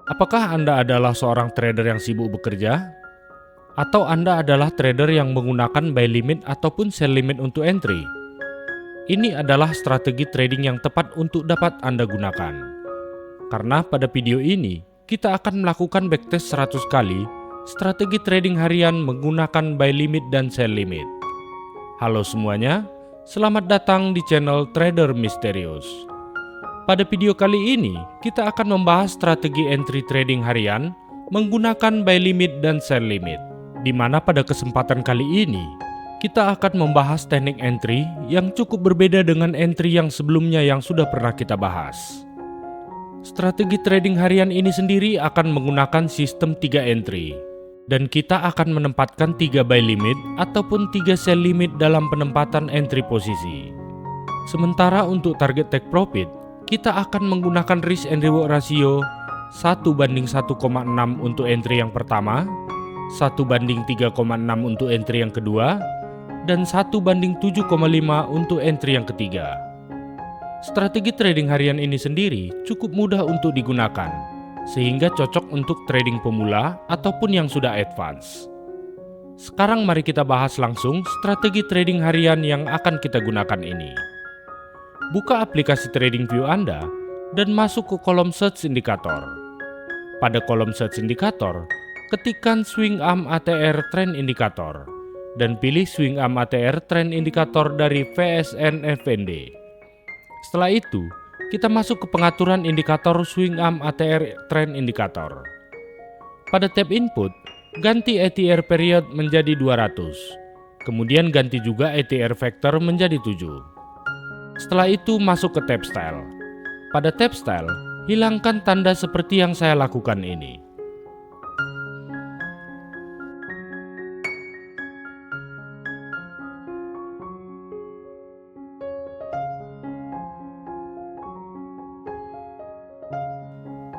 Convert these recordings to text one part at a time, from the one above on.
Apakah Anda adalah seorang trader yang sibuk bekerja? Atau Anda adalah trader yang menggunakan buy limit ataupun sell limit untuk entry? Ini adalah strategi trading yang tepat untuk dapat Anda gunakan. Karena pada video ini, kita akan melakukan backtest 100 kali strategi trading harian menggunakan buy limit dan sell limit. Halo semuanya, selamat datang di channel Trader Misterius. Pada video kali ini, kita akan membahas strategi entry trading harian menggunakan buy limit dan sell limit. Di mana pada kesempatan kali ini, kita akan membahas teknik entry yang cukup berbeda dengan entry yang sebelumnya yang sudah pernah kita bahas. Strategi trading harian ini sendiri akan menggunakan sistem 3 entry. Dan kita akan menempatkan 3 buy limit ataupun 3 sell limit dalam penempatan entry posisi. Sementara untuk target take profit, kita akan menggunakan risk and reward ratio 1:1,6 untuk entry yang pertama, 1:3,6 untuk entry yang kedua, dan 1:7,5 untuk entry yang ketiga. Strategi trading harian ini sendiri cukup mudah untuk digunakan, sehingga cocok untuk trading pemula ataupun yang sudah advance. Sekarang mari kita bahas langsung strategi trading harian yang akan kita gunakan ini. Buka aplikasi TradingView Anda dan masuk ke kolom search indikator. Pada kolom search indikator, ketikkan swing arm ATR trend indicator dan pilih swing arm ATR trend indicator dari VSN FND. Setelah itu, kita masuk ke pengaturan indikator swing arm ATR trend indicator. Pada tab input, ganti ATR period menjadi 200. Kemudian ganti juga ATR factor menjadi 7. Setelah itu masuk ke tab style. Pada tab style, hilangkan tanda seperti yang saya lakukan ini.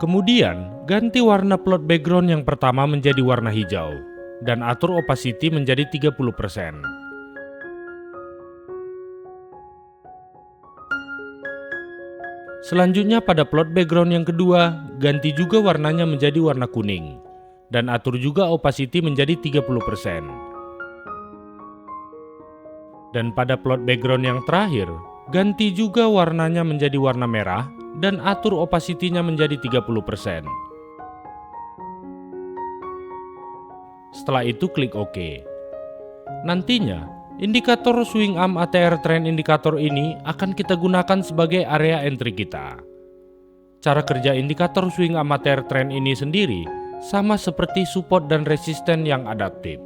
Kemudian, ganti warna plot background yang pertama menjadi warna hijau dan atur opacity menjadi 30%. Selanjutnya pada plot background yang kedua, ganti juga warnanya menjadi warna kuning dan atur juga opacity menjadi 30%. Dan pada plot background yang terakhir, ganti juga warnanya menjadi warna merah dan atur opacity-nya menjadi 30%. Setelah itu klik OK. Nantinya, indikator swing arm ATR trend indicator ini akan kita gunakan sebagai area entry kita. Cara kerja indikator swing arm ATR trend ini sendiri sama seperti support dan resisten yang adaptif.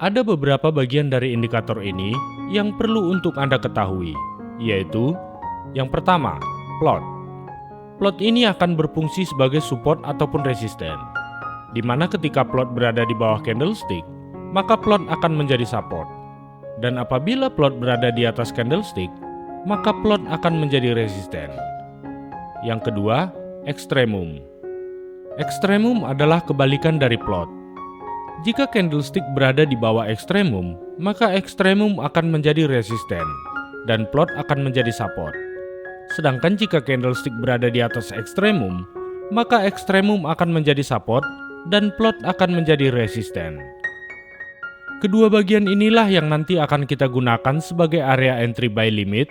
Ada beberapa bagian dari indikator ini yang perlu untuk Anda ketahui, yaitu yang pertama, plot. Plot ini akan berfungsi sebagai support ataupun resisten, di mana ketika plot berada di bawah candlestick, maka plot akan menjadi support. Dan apabila plot berada di atas candlestick, maka plot akan menjadi resisten. Yang kedua, ekstremum. Ekstremum adalah kebalikan dari plot. Jika candlestick berada di bawah ekstremum, maka ekstremum akan menjadi resisten dan plot akan menjadi support. Sedangkan jika candlestick berada di atas ekstremum, maka ekstremum akan menjadi support dan plot akan menjadi resisten. Kedua bagian inilah yang nanti akan kita gunakan sebagai area entry buy limit,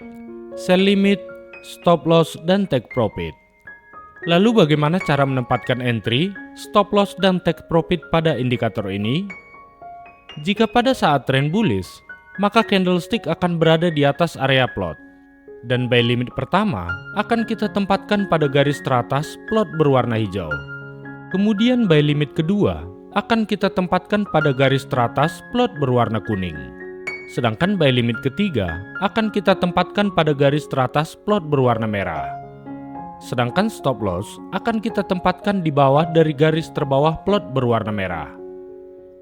sell limit, stop loss, dan take profit. Lalu bagaimana cara menempatkan entry, stop loss, dan take profit pada indikator ini? Jika pada saat trend bullish, maka candlestick akan berada di atas area plot. Dan buy limit pertama akan kita tempatkan pada garis teratas plot berwarna hijau. Kemudian buy limit kedua akan kita tempatkan pada garis teratas plot berwarna kuning. Sedangkan buy limit ketiga akan kita tempatkan pada garis teratas plot berwarna merah. Sedangkan stop loss akan kita tempatkan di bawah dari garis terbawah plot berwarna merah.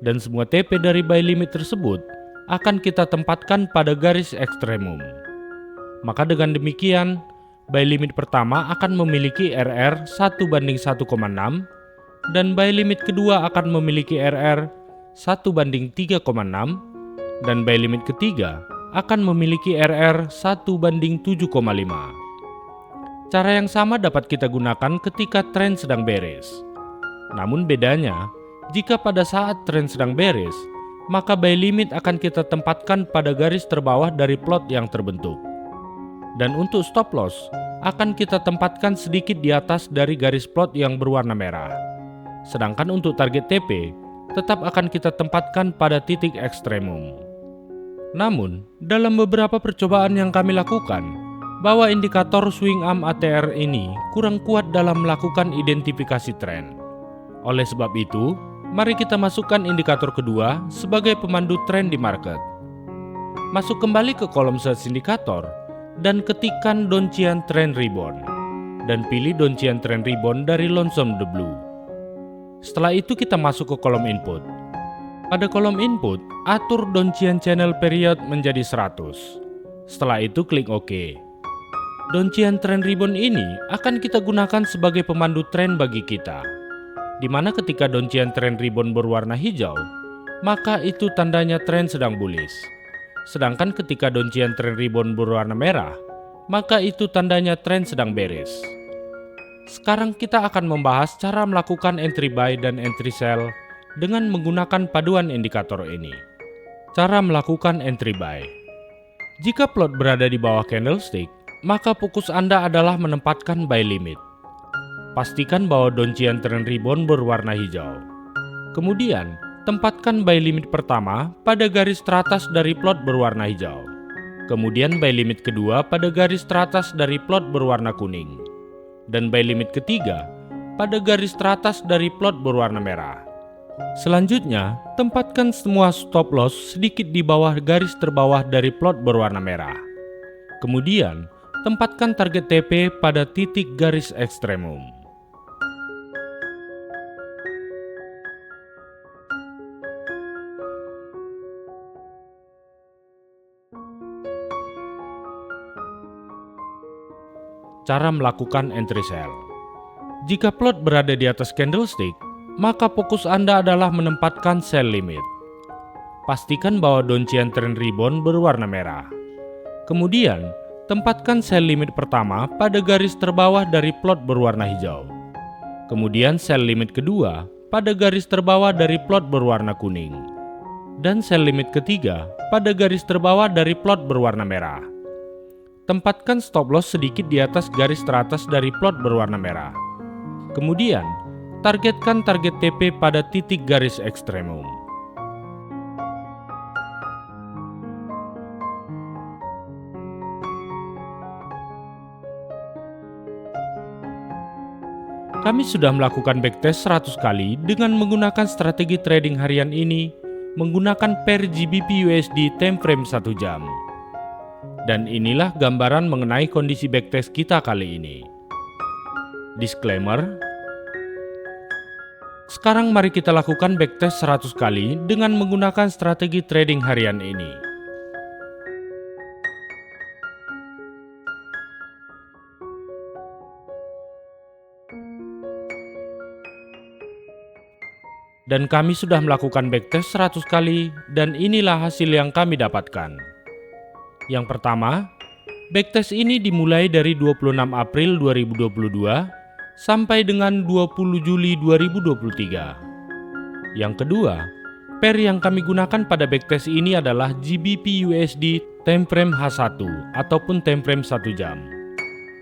Dan semua TP dari buy limit tersebut akan kita tempatkan pada garis ekstremum. Maka dengan demikian, buy limit pertama akan memiliki RR 1:1,6 dan buy limit kedua akan memiliki RR 1:3,6 dan buy limit ketiga akan memiliki RR 1:7,5. Cara yang sama dapat kita gunakan ketika tren sedang beres. Namun bedanya, jika pada saat tren sedang beres, maka buy limit akan kita tempatkan pada garis terbawah dari plot yang terbentuk. Dan untuk stop loss, akan kita tempatkan sedikit di atas dari garis plot yang berwarna merah. Sedangkan untuk target TP, tetap akan kita tempatkan pada titik ekstremum. Namun, dalam beberapa percobaan yang kami lakukan, bahwa indikator swing arm ATR ini kurang kuat dalam melakukan identifikasi tren. Oleh sebab itu, mari kita masukkan indikator kedua sebagai pemandu tren di market. Masuk kembali ke kolom search indikator dan ketikkan Donchian Trend Ribbon dan pilih Donchian Trend Ribbon dari Lonesome the Blue. Setelah itu kita masuk ke kolom input. Pada kolom input, atur Donchian Channel Period menjadi 100. Setelah itu klik OK. Donchian Trend Ribbon ini akan kita gunakan sebagai pemandu tren bagi kita, di mana ketika Donchian Trend Ribbon berwarna hijau, maka itu tandanya tren sedang bullish. Sedangkan ketika Donchian Trend Ribbon berwarna merah, maka itu tandanya tren sedang bearish. Sekarang kita akan membahas cara melakukan entry buy dan entry sell dengan menggunakan paduan indikator ini. Cara melakukan entry buy. Jika plot berada di bawah candlestick, maka fokus Anda adalah menempatkan buy limit. Pastikan bahwa Donchian Trend Ribbon berwarna hijau. Kemudian, tempatkan buy limit pertama pada garis teratas dari plot berwarna hijau. Kemudian buy limit kedua pada garis teratas dari plot berwarna kuning. Dan buy limit ketiga pada garis teratas dari plot berwarna merah. Selanjutnya, tempatkan semua stop loss sedikit di bawah garis terbawah dari plot berwarna merah. Kemudian, tempatkan target TP pada titik garis ekstremum. Cara melakukan entry sell. Jika plot berada di atas candlestick, maka fokus Anda adalah menempatkan sell limit. Pastikan bahwa Donchian Trend Ribbon berwarna merah. Kemudian, tempatkan sell limit pertama pada garis terbawah dari plot berwarna hijau. Kemudian sell limit kedua pada garis terbawah dari plot berwarna kuning. Dan sell limit ketiga pada garis terbawah dari plot berwarna merah. Tempatkan stop loss sedikit di atas garis teratas dari plot berwarna merah. Kemudian, targetkan target TP pada titik garis ekstremum. Kami sudah melakukan backtest 100 kali dengan menggunakan strategi trading harian ini menggunakan pair GBP USD time frame 1 jam. Dan inilah gambaran mengenai kondisi backtest kita kali ini. Disclaimer. Sekarang mari kita lakukan backtest 100 kali dengan menggunakan strategi trading harian ini. Dan kami sudah melakukan backtest 100 kali dan inilah hasil yang kami dapatkan. Yang pertama, backtest ini dimulai dari 26 April 2022 sampai dengan 20 Juli 2023. Yang kedua, pair yang kami gunakan pada backtest ini adalah GBP USD time frame H1 ataupun time frame 1 jam.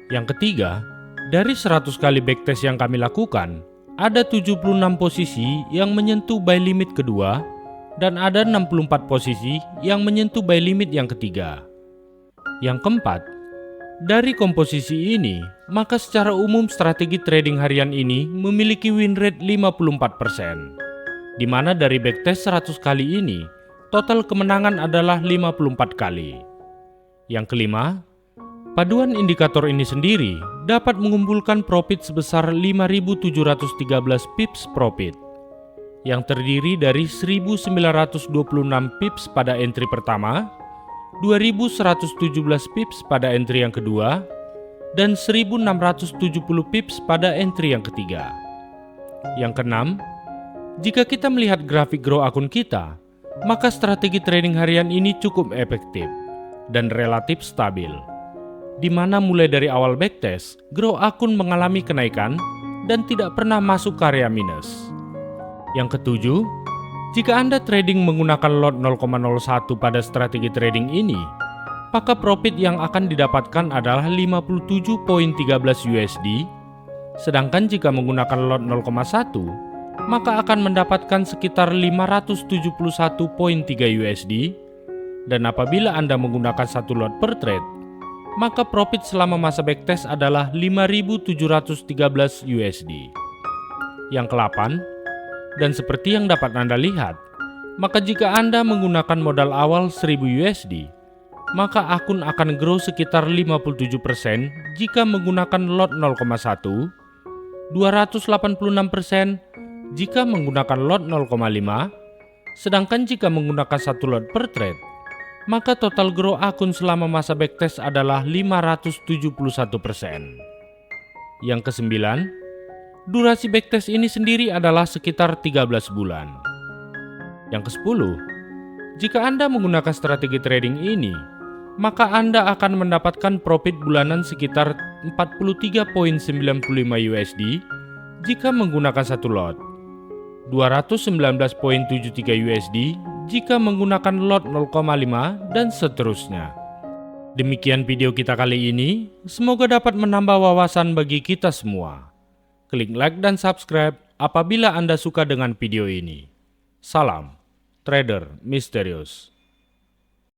Yang ketiga, dari 100 kali backtest yang kami lakukan, ada 76 posisi yang menyentuh buy limit kedua dan ada 64 posisi yang menyentuh buy limit yang ketiga. Yang keempat, dari komposisi ini, maka secara umum strategi trading harian ini memiliki win rate 54%, di mana dari backtest 100 kali ini, total kemenangan adalah 54 kali. Yang kelima, paduan indikator ini sendiri dapat mengumpulkan profit sebesar 5.713 pips profit, yang terdiri dari 1.926 pips pada entry pertama, 2.117 pips pada entry yang kedua, dan 1.670 pips pada entry yang ketiga. Yang keenam, jika kita melihat grafik grow akun kita, maka strategi trading harian ini cukup efektif dan relatif stabil. di mana mulai dari awal backtest, grow akun mengalami kenaikan dan tidak pernah masuk ke area minus. Yang ketujuh, jika Anda trading menggunakan lot 0,01 pada strategi trading ini, maka profit yang akan didapatkan adalah 57.13 USD, sedangkan jika menggunakan lot 0,1, maka akan mendapatkan sekitar 571.3 USD, dan apabila Anda menggunakan satu lot per trade, maka profit selama masa backtest adalah 5.713 USD. Yang ke-8, dan seperti yang dapat Anda lihat, maka jika Anda menggunakan modal awal 1000 USD, maka akun akan grow sekitar 57% jika menggunakan lot 0,1, 286% jika menggunakan lot 0,5, sedangkan jika menggunakan satu lot per trade, maka total grow akun selama masa backtest adalah 571%. Yang ke-9, durasi backtest ini sendiri adalah sekitar 13 bulan. Yang ke-10, jika Anda menggunakan strategi trading ini, maka Anda akan mendapatkan profit bulanan sekitar 43.95 USD jika menggunakan satu lot, 219.73 USD jika menggunakan lot 0,5 dan seterusnya. Demikian video kita kali ini, semoga dapat menambah wawasan bagi kita semua. Klik like dan subscribe apabila Anda suka dengan video ini. Salam, Trader Misterius.